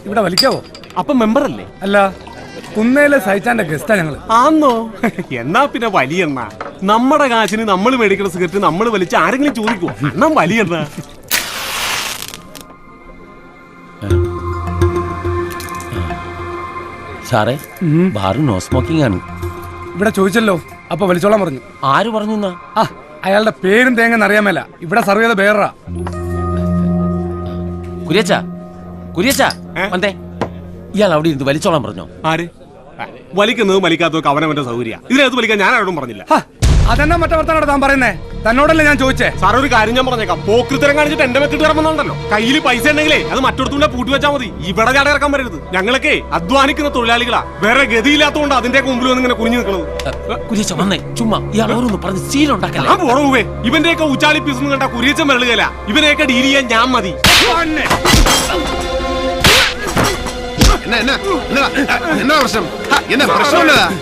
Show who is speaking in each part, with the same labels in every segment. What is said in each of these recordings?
Speaker 1: ഇവിടെ വലിക്കാവോ?
Speaker 2: അപ്പൊ മെമ്പർ അല്ലേ?
Speaker 1: അല്ല, കുന്നേലെ സഹിച്ചാന്റെ ഗസ്റ്റാ ഞങ്ങള്.
Speaker 2: ആന്നോ? എന്നാ പിന്നെ വലിയെണ്ണ. നമ്മുടെ കാശിന് നമ്മൾ മേടിക്കുന്ന സിഗരറ്റ് നമ്മൾ വലിച്ച് ആരെങ്കിലും ചോദിക്കുവോ? എന്നാ വലിയെണ്ണ.
Speaker 3: സാറേ, ബാറ് നോ സ്മോക്കിംഗ് ആണ്.
Speaker 1: ഇവിടെ ചോദിച്ചല്ലോ, അപ്പൊ വലിച്ചോളാൻ പറഞ്ഞു.
Speaker 3: ആര് പറഞ്ഞു?
Speaker 1: ആ, അയാളുടെ പേരും തേങ്ങന്ന് അറിയാമല്ല. ഇവിടെ സർവ് ചെയ്ത പേരാ.
Speaker 3: കുര്യച്ചാ, കുര്യച്ചാ വന്നേ. ഇയാൾ അവിടെ ഇരുന്ന് വലിച്ചോളാൻ പറഞ്ഞോ?
Speaker 2: ആര് വലിക്കുന്നത് വലിക്കാത്തതൊക്കെ അവനവന്റെ സൗകര്യ. ഇതിനകത്ത് വലിക്കാൻ ഞാൻ ആരോടും പറഞ്ഞില്ല.
Speaker 1: അതെന്നാ മറ്റേ വർത്താനോട് താൻ പറയുന്നേ? തന്നോടല്ലേ ഞാൻ ചോദിച്ചേ.
Speaker 2: സാർ ഒരു കാര്യം ഞാൻ പറഞ്ഞേക്കാം. പോക്കൃത്തരം കാണിച്ചിട്ട് എന്റെ വെക്കിട്ട് ഇറങ്ങുന്നുണ്ടല്ലോ. കയ്യിൽ പൈസ ഉണ്ടെങ്കിലേ അത് മറ്റൊരുത്തൂടെ പൂട്ടി വെച്ചാൽ മതി. ഇവിടെ ചാടി ഇറക്കാൻ വരരുത്. ഞങ്ങളൊക്കെ അധ്വാനിക്കുന്ന തൊഴിലാളികളാ. വേറെ ഗതിയില്ലാത്തതുകൊണ്ട് അതിന്റെ മുമ്പിൽ വന്ന് ഇങ്ങനെ കുഞ്ഞു നിൽക്കുന്നത്.
Speaker 3: കുര്യച്ച വന്നേ, ചുമ്മാ ഇയാൾ ഓരോന്ന് പറഞ്ഞ് സീലുണ്ടാക്കല്ലേ.
Speaker 2: ഞാൻ പോണേ. ഇവന്റെയൊക്കെ ഉച്ചാളി പീസ് കണ്ട കുരിയച്ചൻ വരളുകയില്ല. ഇവനെയൊക്കെ ഡീൽ ചെയ്യാൻ ഞാൻ മതി.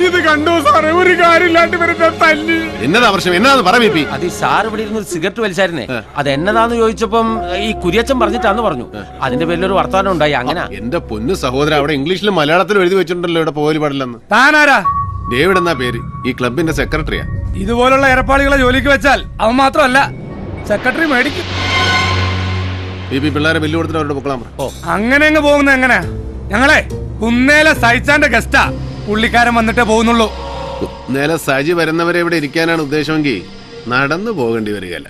Speaker 2: ഇത് കണ്ടോ സാറേ? ഒരു കാര്യമില്ലാണ്ട് വരുന്ന തല്ലി.
Speaker 4: എന്നതാ പ്രശ്നം? എന്നാന്ന് പറ.
Speaker 3: അത് ഈ സാർ ഇവിടെ ഇരുന്ന് സിഗരറ്റ് വലിച്ചായിരുന്നേ, അത് എന്നതാന്ന് ചോദിച്ചപ്പം ഈ കുര്യച്ചൻ പറഞ്ഞിട്ടാന്ന് പറഞ്ഞു. അതിന്റെ പേരിലൊരു വർത്താനം ഉണ്ടായി. അങ്ങനെ
Speaker 4: എന്റെ പൊന്നു സഹോദരൻ, അവിടെ ഇംഗ്ലീഷിലും മലയാളത്തിലും എഴുതി വെച്ചിട്ടുണ്ടല്ലോ ഇവിടെ പോകല് പാടില്ലെന്ന്.
Speaker 1: താനാരാ?
Speaker 4: ഡേവിഡ് എന്നാ പേര്. ഈ ക്ലബിന്റെ സെക്രട്ടറിയാ.
Speaker 1: ഇതുപോലുള്ള ഇരപ്പാളികളെ ജോലിക്ക് വെച്ചാൽ അവൻ മാത്രമല്ല സെക്രട്ടറി മേടിക്കും.
Speaker 4: പിള്ളേരെ ബില്ല് കൊടുത്തിട്ട് അവരുടെ പൊക്കളാൻ.
Speaker 1: അങ്ങനെ അങ്ങ് പോകുന്നത് എങ്ങനെയാ? ഞങ്ങളെ കുന്നേലെ സഹിച്ചാന്റെ ഗസ്റ്റാ. പുള്ളിക്കാരൻ വന്നിട്ടേ പോകുന്നുള്ളൂ.
Speaker 4: കുന്നേലെ സജി വരുന്നവരെ ഇവിടെ ഇരിക്കാനാണ് ഉദ്ദേശമെങ്കിൽ നടന്നു പോകേണ്ടി വരികയല്ല.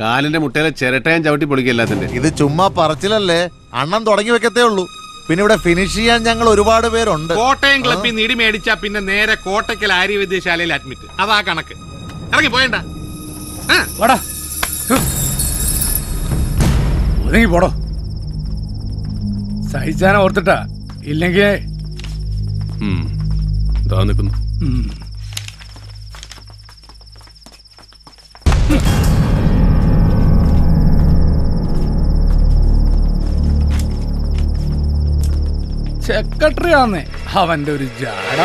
Speaker 4: കാലിന്റെ മുട്ടയിലെ ചിരട്ടയും ചവിട്ടി പൊളിക്കല്ലാത്തിന്റെ.
Speaker 5: ഇത് ചുമ്മാ പറച്ചിലല്ലേ, അണ്ണൻ തുടങ്ങി വെക്കത്തേ ഉള്ളൂ. പിന്നെ ഇവിടെ ഫിനിഷ് ചെയ്യാൻ ഞങ്ങൾ ഒരുപാട് പേരുണ്ട്.
Speaker 6: കോട്ടയം ക്ലബിൽ നിന്ന് ഇടി മേടിച്ചാ പിന്നെ നേരെ കോട്ടയ്ക്കൽ ആര്യവൈദ്യശാലയിൽ അഡ്മിറ്റ്. അതാ കണക്ക്. ഇറങ്ങി പോയണ്ട.
Speaker 1: ഒതുങ്ങി പോടോ. സഹിച്ചാനെ ഓർത്തിട്ടാ, ഇല്ലെങ്കിൽ സെക്രട്ടറി ആന്നേ അവന്റെ ഒരു ജാട.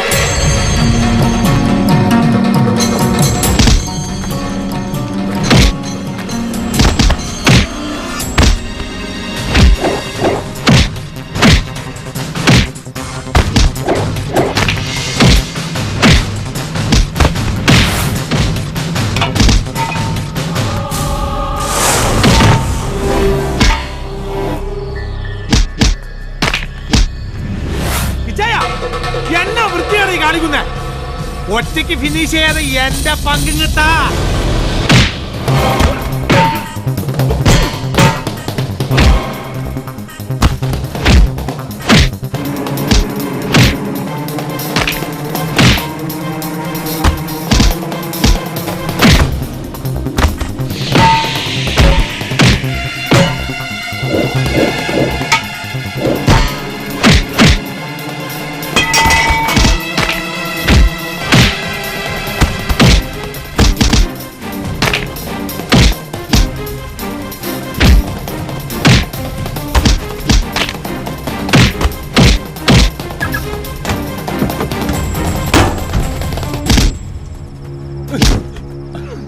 Speaker 6: എന്നാ വൃത്തിയാണ് ഈ കാണിക്കുന്നേ? ഒറ്റയ്ക്ക് ഫിനിഷ് ചെയ്യാതെ എന്റെ പങ്കും കിട്ടാ.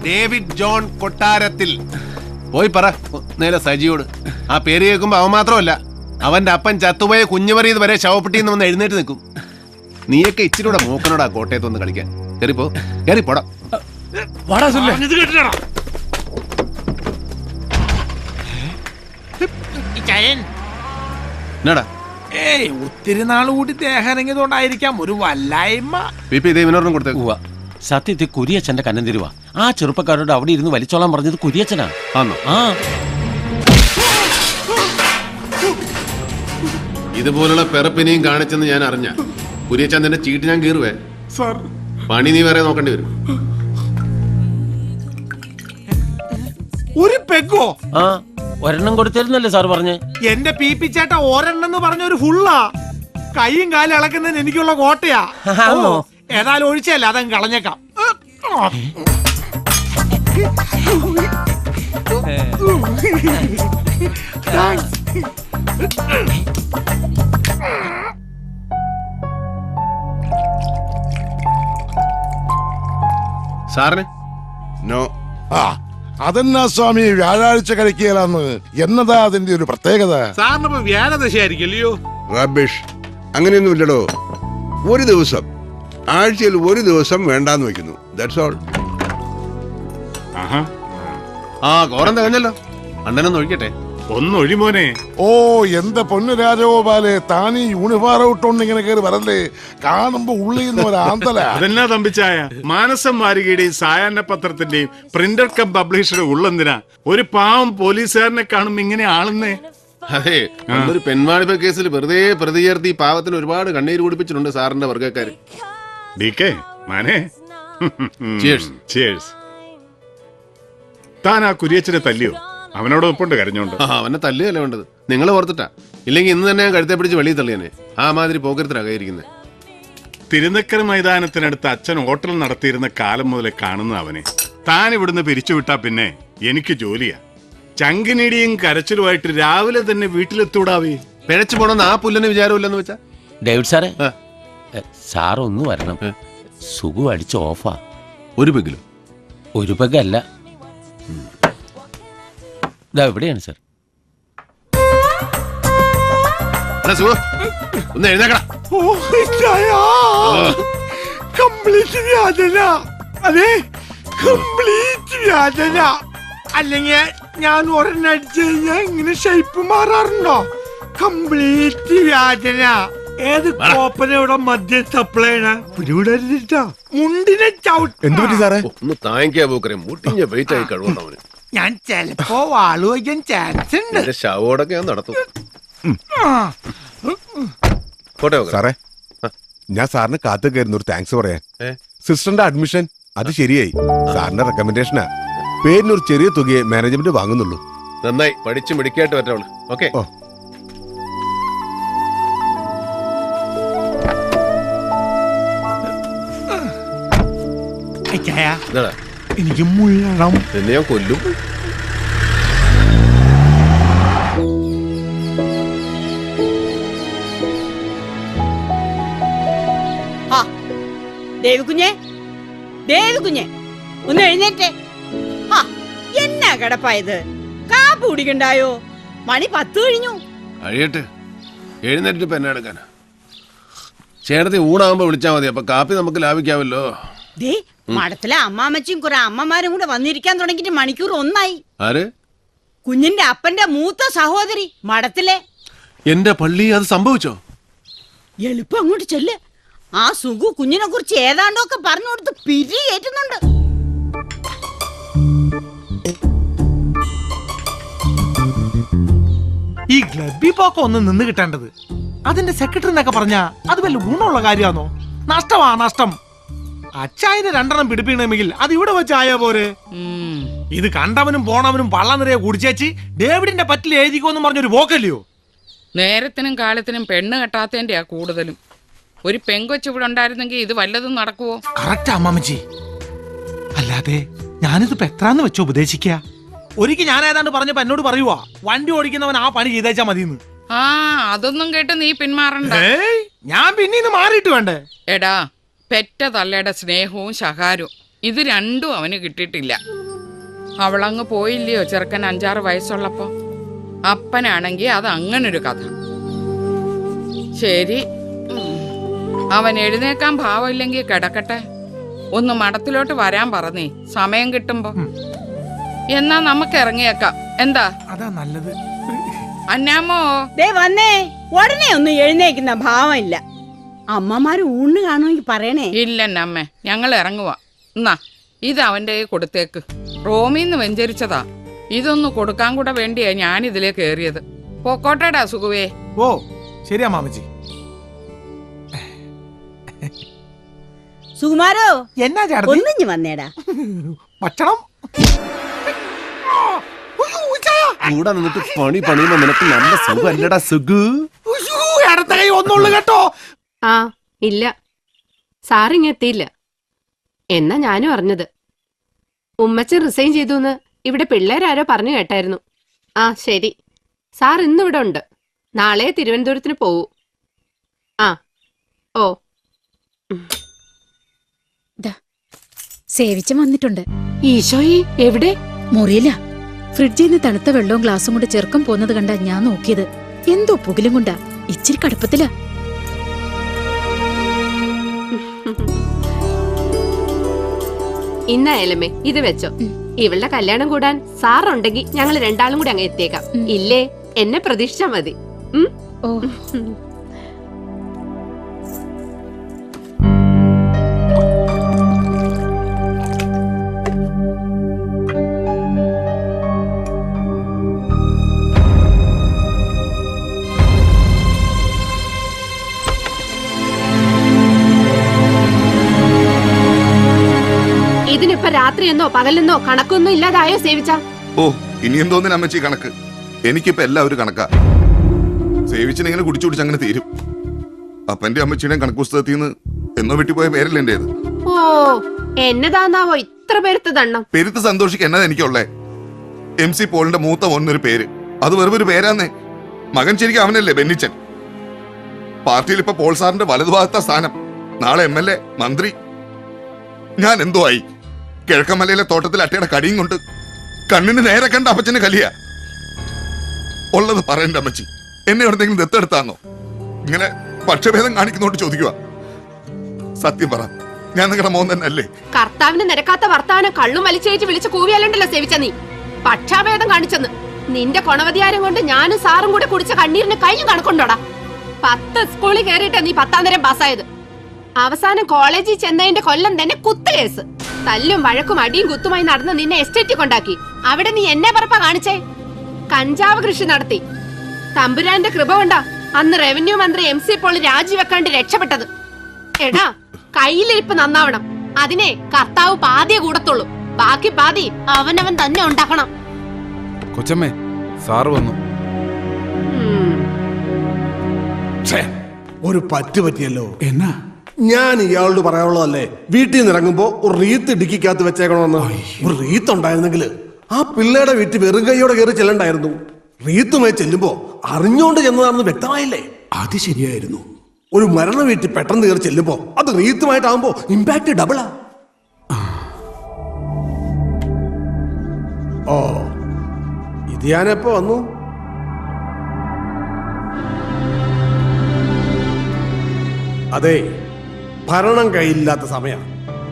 Speaker 4: ഡേവിഡ് ജോൺ കൊട്ടാരത്തിൽ. പോയി പറ നേരെ സജിയോട്. ആ പേര് കേൾക്കുമ്പോ അവൻ മാത്രമല്ല, അവന്റെ അപ്പൻ ചത്തുപോയ കുഞ്ഞുമറിയത് വരെ ശവപ്പെട്ടിന്ന് വന്ന് എഴുന്നേറ്റ് നിൽക്കും. നീയൊക്കെ ഇച്ചിരി കൂടെ മൂക്കനോടാ കോട്ടയത്ത് വന്ന് കളിക്കാൻ. കേറിപ്പോ, കേറിപ്പോടാ. എന്നാടാ?
Speaker 6: ഏയ്, ഒത്തിരി നാൾ കൂടി ദേഹനങ്ങിയതുകൊണ്ടായിരിക്കാം ഒരു വല്ലായ്മ.
Speaker 4: ഇവനോടും കൊടുത്തേക്കുവാ.
Speaker 3: സത്യത്തിൽ കുര്യച്ചന്റെ കന്നം തരുവാ. ആ ചെറുപ്പക്കാരോട് അവിടെ ഇരുന്ന് വലിച്ചോളാൻ പറഞ്ഞത് കുര്യച്ചനാ.
Speaker 4: ആണോ?
Speaker 3: ആ,
Speaker 4: ഇതുപോലുള്ള പെറപ്പിനെയും കാണിച്ചെന്ന് ഞാൻ അറിഞ്ഞ കുര്യച്ചന്റെ ചീട്ട് ഞാൻ കീറുവേ. പണി നീ വേറെ നോക്കേണ്ടി വരും.
Speaker 6: ഒരു പെഗോ?
Speaker 3: ആ, ഒരെണ്ണം കൊടുത്തിരുന്നല്ലേ സാർ പറഞ്ഞേ?
Speaker 6: എന്റെ പി ചേട്ട ഒരെണ്ണെന്ന് പറഞ്ഞ ഒരു ഫുള്ളാ. കൈയും കാലും ഇളക്കുന്നതിന് എനിക്കുള്ള കോട്ടയാ. ഏതായാലും ഒഴിച്ചല്ല, അതങ്ങ് കളഞ്ഞേക്കാം.
Speaker 4: സാറിന് നോ.
Speaker 7: അതെന്നാ സ്വാമി വ്യാഴാഴ്ച കഴിക്കുകയെന്ന്? എന്നതാ അതിന്റെ ഒരു പ്രത്യേകത?
Speaker 6: സാറിനിപ്പോ വ്യാഴദശയായിരിക്കും അല്ലയോ?
Speaker 7: റബിഷ് അങ്ങനെയൊന്നുമില്ലടോ. ഒരു ദിവസം, ആഴ്ചയിൽ ഒരു ദിവസം വേണ്ടാന്ന് വെക്കുന്നു. That's all.
Speaker 4: ആ കോറം തികഞ്ഞല്ലോ. അണ്ണനൊന്ന് ഒഴിക്കട്ടെ.
Speaker 2: ഒന്നൊഴി മോനെ.
Speaker 7: ഓ എന്റെ പൊന്നു രാജഗോപാലെ, താനീ യൂണിഫോം ഇട്ടോണ്ട് ഇങ്ങനെ കയറി വരല്ലേ. കാണുമ്പോ ഉള്ളിൽ നിന്ന് ഒരു ആന്തല.
Speaker 8: അതെന്നാ തമ്പിച്ചായ, മാനസം വാരികയുടെയും സായാഹ്ന പത്രത്തിന്റെയും പ്രിന്റർ കം പബ്ലിഷറുടെ ഉള്ളെന്തിനാ ഒരു പാവം പോലീസുകാരനെ കാണുമ്പോ ഇങ്ങനെ ആളുന്നേ?
Speaker 4: അതെ, ഒരു പെൺവാണിഭ കേസിൽ വെറുതെ പ്രതി ചേർത്ത് ഈ പാവത്തിന് ഒരുപാട് കണ്ണീര് കുടിപ്പിച്ചിട്ടുണ്ട് സാറിന്റെ വർഗ്ഗക്കാര്.
Speaker 8: ഡി.കെ. മാനേ,
Speaker 4: Cheers.
Speaker 8: Cheers. താൻ ആ കുരിയച്ചനെ തല്ലിയോ? അവനോട് ഒപ്പുണ്ട് കരഞ്ഞോണ്ട്.
Speaker 4: അവനെ തല്ലുകയല്ലേ വേണ്ടത്, നിങ്ങൾ ഓർത്തിട്ടാ. ഇല്ലെങ്കിൽ ഇന്ന് തന്നെ ഞാൻ കഴുത്തെ പിടിച്ച് വെളിയിൽ തള്ളിയനെ. ആ മാതിരി പോക്കരത്തിലാകായിരിക്കുന്നത്.
Speaker 8: തിരുനക്കര മൈതാനത്തിനടുത്ത് അച്ഛൻ ഹോട്ടൽ നടത്തിയിരുന്ന കാലം മുതലേ കാണുന്ന അവനെ താൻ ഇവിടുന്ന് പിരിച്ചുവിട്ടാ പിന്നെ എനിക്ക് ജോലിയാ. ചങ്കിനിടിയും കരച്ചിലുമായിട്ട് രാവിലെ തന്നെ വീട്ടിലെത്തൂടാവേ.
Speaker 4: പിഴച്ചു പോണെന്ന് ആ പുല്ലന് വിചാരമില്ലെന്ന് വെച്ചാ.
Speaker 3: ഡേവിഡ് സാറേ,
Speaker 4: ആ.
Speaker 3: സാർ ഒന്ന് വരണം. സുഖു അടിച്ച് ഓഫാ.
Speaker 4: ഒരു പെഗിലോ?
Speaker 3: ഒരു പെഗല്ല, ഇതാ എവിടെയാണ് സാർ.
Speaker 4: ഒന്ന് എഴുന്നേക്കടാ.
Speaker 6: കംപ്ലീറ്റ് വ്യാജന. അതെ, കംപ്ലീറ്റ് വ്യാജന. അല്ലെങ്കിൽ ഞാൻ ഒരെണ്ണം അടിച്ചു കഴിഞ്ഞാൽ ഇങ്ങനെ ഷേപ്പ് മാറാറുണ്ടോ? കംപ്ലീറ്റ് വ്യാജന. ഏത് കോപ്പന ഇവിടെ മദ്യം സപ്ലൈ ചെയ്യണ പിടിവിടരുതിട്ടാ. മുണ്ടിനെ ചവിട്ടി.
Speaker 7: എന്ത് പറ്റി സാറേ?
Speaker 4: ഒന്ന് താങ്ങിക്കാ പോക്കരെ, മുട്ടിഞ്ഞ വെയിറ്റ് ആയി കഴിവുണ്ടവന്.
Speaker 6: ഞാൻ ചെലപ്പോ വാള് വയ്ക്കാൻ ചാൻസ് ഉണ്ട്.
Speaker 4: ശവോടൊക്കെ ഞാൻ നടത്തും. പോട്ടെ
Speaker 9: സാറേ, ഞാൻ സാറിന് കാത്തു കയറുന്ന ഒരു താങ്ക്സ് പറയാൻ. സിസ്റ്ററിന്റെ അഡ്മിഷൻ അത് ശരിയായി. സാറിന്റെ റെക്കമെൻഡേഷനാ. പേരിനൊരു ചെറിയ തുകയെ മാനേജ്മെന്റ് വാങ്ങുന്നുള്ളൂ.
Speaker 4: നന്നായി പഠിച്ച് മിടിക്കായിട്ട് പറ്റവള്. ഓക്കെ.
Speaker 6: എനിക്ക് മുള്ളണം.
Speaker 4: എന്നെ ഞാൻ കൊല്ലും.
Speaker 10: ദേവികുഞ്ഞെ, ദേവികുഞ്ഞെ, ഒന്ന് എഴുന്നേറ്റേ. എന്നാ കിടപ്പായത്? കാപ്പ് കുടിക്കണ്ടായോ? മണി 10 കഴിഞ്ഞു.
Speaker 4: കഴിയട്ടെ, എഴുന്നേറ്റ് പെന്നെ എടുക്കാനാ. ചേട്ടത്തി ഊണാകുമ്പോ വിളിച്ചാ മതി, അപ്പൊ കാപ്പി നമുക്ക് ലാഭിക്കാമല്ലോ.
Speaker 10: ദേ, മഠത്തിലെ അമ്മാമ്മച്ചും കുറെ അമ്മമാരും കൂടെ വന്നിരിക്കാൻ തുടങ്ങിയിട്ട് മണിക്കൂർ 1 ആയി.
Speaker 4: ആര്?
Speaker 10: കുഞ്ഞിന്റെ അപ്പന്റെ മൂത്ത സഹോദരി മഠത്തിലെ.
Speaker 4: എന്റെ പള്ളി അത് സംഭവിച്ചോ?
Speaker 10: എളുപ്പം അങ്ങോട്ട് ചെല്ല്. ആ സുഖു കുഞ്ഞിനെ കുറിച്ച് ഏതാണ്ടൊക്കെ പറഞ്ഞു കൊടുത്ത് പിരി കയറ്റുന്നുണ്ട്.
Speaker 6: ഈ ക്ലബി പോക്ക ഒന്ന് നിന്ന് കിട്ടേണ്ടത്. അതിന്റെ സെക്രട്ടറി എന്നൊക്കെ പറഞ്ഞാ അത് വല്ല ഗുണമുള്ള കാര്യമാണോ? നഷ്ടമാ നഷ്ടം. അച്ചായന് 2 പിടിപ്പിക്കണമെങ്കിൽ അത് ഇവിടെ വെച്ചായ പോരെ. ഇത് കണ്ടവനും പോണവനും പള്ള നിറയെ കുടിച്ചേച്ച് ഡേവിഡിന്റെ പറ്റിൽ എഴുതിക്കോന്ന് പറഞ്ഞൊരു പോക്കല്ലയോ?
Speaker 11: നേരത്തിനും കാലത്തിനും പെണ്ണ് കെട്ടാത്തതിന്റെയാ കൂടുതലും. ഒരു പെങ്കൊച്ചു ഇവിടെ ഉണ്ടായിരുന്നെങ്കിൽ ഇത് വല്ലതും നടക്കുവോ?
Speaker 6: കറക്റ്റ് അമ്മാമ്മച്ചി. അല്ലാതെ ഞാനിത് എത്രാന്ന് വെച്ചോ ഉപദേശിക്ക. ഒരിക്കൽ ഞാൻ ഏതാണ്ട് പറഞ്ഞപ്പോ എന്നോട് പറയുവാ, വണ്ടി ഓടിക്കുന്നവൻ ആ പണി ചെയ്തേച്ചാ മതിയെന്ന്.
Speaker 11: ആ, അതൊന്നും കേട്ട് നീ പിന്മാറണ്ട.
Speaker 6: ഞാൻ പിന്നെ മാറിയിട്ട് വേണ്ടേ?
Speaker 11: എടാ, പെറ്റ തള്ളയുടെ സ്നേഹവും ശകാരവും ഇത് രണ്ടും അവന് കിട്ടിയിട്ടില്ല. അവളങ്ങ് പോയില്ലയോ ചെറുക്കൻ 5-6 വയസ്സുള്ളപ്പോ. അപ്പനാണെങ്കി അത് അങ്ങനൊരു കഥ. ശരി, അവൻ എഴുന്നേക്കാൻ ഭാവമില്ലെങ്കിൽ കിടക്കട്ടെ. ഒന്ന് മഠത്തിലോട്ട് വരാൻ പറഞ്ഞേ, സമയം കിട്ടുമ്പോ. എന്നാ നമുക്ക് ഇറങ്ങിയേക്കാം. എന്താ?
Speaker 6: അതാ നല്ലത്.
Speaker 11: അന്നാമോ,
Speaker 10: ദേ വന്നേ. ഉടനെ ഒന്നും എഴുന്നേക്കുന്ന ഭാവമില്ല. അമ്മമാര് ഊണ് കാണുമെങ്കിൽ പറയണേ.
Speaker 11: ഇല്ലെന്നമ്മേ, ഞങ്ങൾ ഇറങ്ങുവാ. എന്നാ ഇത് അവന്റെ കൊടുത്തേക്ക്. റോമിന്ന് വെഞ്ചരിച്ചതാ. ഇതൊന്ന് കൊടുക്കാൻ കൂടെ വേണ്ടിയാ ഞാൻ ഇതിലേ കേറിയത്. പൊക്കോട്ടേടാ സുഖുവേ.
Speaker 6: ഓ ശരി അമ്മാമ്മച്ചി.
Speaker 10: സുകുമാരോ,
Speaker 6: എന്നാ ചേട്ടത്തി?
Speaker 10: ഒന്നിഞ്ഞു വന്നേടാ.
Speaker 6: ഭക്ഷണം
Speaker 4: കൂടെ നിന്നിട്ട് പണി പണിയുമ്പോ നിനക്ക് നല്ല സുഖല്ലടാ സുഖു.
Speaker 6: അടുത്ത കൈ ഒന്നുള്ളു കേട്ടോ.
Speaker 12: ആ ഇല്ല, സാറിങ് എത്തിയില്ല എന്നാ ഞാനും അറിഞ്ഞത്. ഉമ്മച്ചൻ റിസൈൻ ചെയ്തു എന്ന് ഇവിടെ പിള്ളേരാരോ പറഞ്ഞു കേട്ടായിരുന്നു. ആ ശരി, സാർ ഇന്നിവിടെ ഉണ്ട്. നാളെ തിരുവനന്തപുരത്തിന് പോവൂ. ആ ഓ,
Speaker 13: സേവിച്ചം വന്നിട്ടുണ്ട്.
Speaker 12: ഈശോയെ, എവിടെ?
Speaker 13: മുറിയില്ല. ഫ്രിഡ്ജിൽ നിന്ന് തണുത്ത വെള്ളവും ഗ്ലാസും കൊണ്ട് ചെറുക്കം പോന്നത് കണ്ടാ ഞാൻ നോക്കിയത്. എന്തോ പുകിലും കൊണ്ടാ. ഇച്ചിരി കടുപ്പത്തിലാ.
Speaker 12: ഇന്നായാലമ്മേ ഇത് വെച്ചോ. ഇവളുടെ കല്യാണം കൂടാൻ സാറുണ്ടെങ്കിൽ ഞങ്ങൾ രണ്ടാളും കൂടി അങ്ങ് എത്തിയേക്കാം. ഇല്ലേ എന്നെ പ്രതീക്ഷിച്ചാ മതി.
Speaker 13: ഓ
Speaker 12: ഇതിനിപ്പോ രാത്രിയെന്നോ പകലെന്നോ കണക്കൊന്നും ഇല്ലാതായോ സേവിച്ച?
Speaker 14: ഓ ഇനി എന്തോന്നിന് അമ്മച്ചി കണക്ക്? എനിക്കിപ്പോ എല്ലാവരും കണക്കാ. സേവിച്ചിനെങ്ങനെ കുടിച്ചു കുടിച്ച് അങ്ങനെ തീരും. അപ്പന്റെ അമ്മച്ചിയുടെയും കണക്ക് പുസ്തകത്തിൽ നിന്ന് എന്നോ വിട്ടുപോയ പേരല്ലേ എന്റേത്.
Speaker 12: ഓ എന്നതാന്നാവോ ഇത്ര പെരുത്ത് ദണ്ണം?
Speaker 14: പെരുത്ത് സന്തോഷിക്ക് എന്നതാ എനിക്കുള്ളേ. MC പോളിന്റെ മൂത്ത മോനൊരു പേര്, അത് വെറും ഒരു പേരാന്നേ. മകൻ ശരിക്കും അവനല്ലേ ബെന്നിച്ചൻ. പാർട്ടിയിൽ ഇപ്പൊ പോൾ സാറിന്റെ വലതുഭാഗത്ത സ്ഥാനം, നാളെ MLA മന്ത്രി. ഞാൻ എന്തോ ആയി. കിഴക്കമലയിലെ തോട്ടത്തിൽ അട്ടയുടെ കടിയും കൊണ്ട് കണ്ണിന് നേരെ കണ്ട അപ്പച്ചന് കലിയ. ഉള്ളത് പറയണ്ട അമ്മച്ചി, എന്നെ എവിടെന്തെങ്കിലും ദത്തെടുത്താന്നോ? ഇങ്ങനെ പക്ഷഭേദം കാണിക്കുന്നോണ്ട് ചോദിക്കുക. സത്യം പറ, ഞാൻ നിങ്ങളുടെ മോൻ തന്നെ അല്ലേ?
Speaker 12: കർത്താവിന് നിരക്കാത്ത വർത്താനം കള്ളും വലിച്ചേറ്റ് വിളിച്ച് കൂവിയാലുണ്ടല്ലോ സേവിച്ച നീ. പക്ഷാഭേദം കാണിച്ചെന്ന്. നിന്റെ കൊണവധികാരം കൊണ്ട് ഞാനും സാറും കൂടെ കുടിച്ച കണ്ണീരിന് കയ്യും കണക്കുണ്ടോടാ. 10 സ്കൂളിൽ കയറിയിട്ടാ നീ 10ാം തരം പാസ്സായത്. അവസാനം കോളേജിൽ ചെന്നതിന്റെ കൊല്ലം തന്നെ കുത്തുകേസ്. തല്ലും വഴക്കും അടിയും കുത്തുമായി നടന്ന് നിന്നെ എസ്റ്റേറ്റിൽ കൊണ്ടാക്കി. അവിടെ നീ എന്നെ പറപ്പാ കാണിച്ചേ. കഞ്ചാവ് കൃഷി നടത്തി. തമ്പുരാന്റെ കൃപ കൊണ്ടാ അന്ന് റവന്യൂ മന്ത്രി MC പോൾ രാജിവെക്കാണ്ട് രക്ഷപ്പെട്ടത്. എടാ കയ്യിലിരിപ്പ് നന്നാവണം. അതിനെ കർത്താവ് പാതിയെ കൂടത്തുള്ളൂ. ബാക്കി പാതി അവനവൻ തന്നെ ഉണ്ടാക്കണം.
Speaker 1: കൊച്ചമ്മേ, സാറ് വന്നു.
Speaker 15: ഒരു പറ്റിയല്ലോ.
Speaker 1: എന്നാ?
Speaker 15: ഞാൻ ഇയാളോട് പറയാനുള്ളതല്ലേ, വീട്ടിൽ നിന്ന് ഇറങ്ങുമ്പോ ഒരു റീത്ത് ഡിക്കിക്കകത്ത് വെച്ചേക്കണമെന്ന്. ഒരു റീത്ത് ഉണ്ടായിരുന്നെങ്കിൽ ആ പിള്ളേരുടെ വീട്ടിൽ വെറും കൈയോടെ കയറി ചെല്ലണ്ടായിരുന്നു. റീത്തുമായി ചെല്ലുമ്പോ അറിഞ്ഞോണ്ട് ചെന്നതാണെന്ന് വ്യക്തമായില്ലേ?
Speaker 1: അത് ശരിയായിരുന്നു.
Speaker 15: ഒരു മരണ വീട്ടിൽ പെട്ടെന്ന് കയറി ചെല്ലുമ്പോ അത് റീത്തുമായിട്ടാകുമ്പോ ഇമ്പാക്ട് ഡബിളാ. ഓ ഇത് ഞാനെപ്പോ വന്നു? അതെ, ഭരണം കയ്യിലില്ലാത്ത സമയം,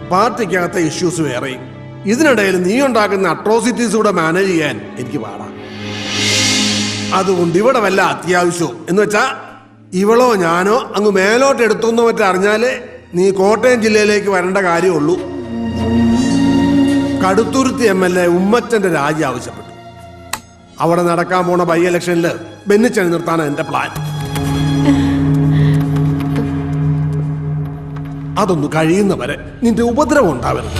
Speaker 15: പാർട്ടിക്കകത്തെ ഇഷ്യൂസ് വേറെയും. ഇതിനിടയിൽ നീ ഉണ്ടാക്കുന്ന അട്രോസിറ്റീസ് കൂടെ മാനേജ് ചെയ്യാൻ എനിക്ക് പാടാം. അതുകൊണ്ട് ഇവിടെ വല്ല അത്യാവശ്യമോ എന്ന് വെച്ചാ ഇവളോ ഞാനോ അങ്ങ് മേലോട്ട് എടുത്തോന്നോ മറ്റോ അറിഞ്ഞാലേ നീ കോട്ടയം ജില്ലയിലേക്ക് വരേണ്ട കാര്യമുള്ളൂ. കടുത്തുരുത്തി MLA ഉമ്മച്ചന്റെ രാജി ആവശ്യപ്പെട്ടു. അവിടെ നടക്കാൻ പോണ ബൈ ഇലക്ഷനില് ബെന്നിച്ചനെ നിർത്താനാണ് എന്റെ പ്ലാൻ. അതൊന്ന് കഴിയുന്നവരെ നിന്റെ ഉപദ്രവം ഉണ്ടാവരുത്.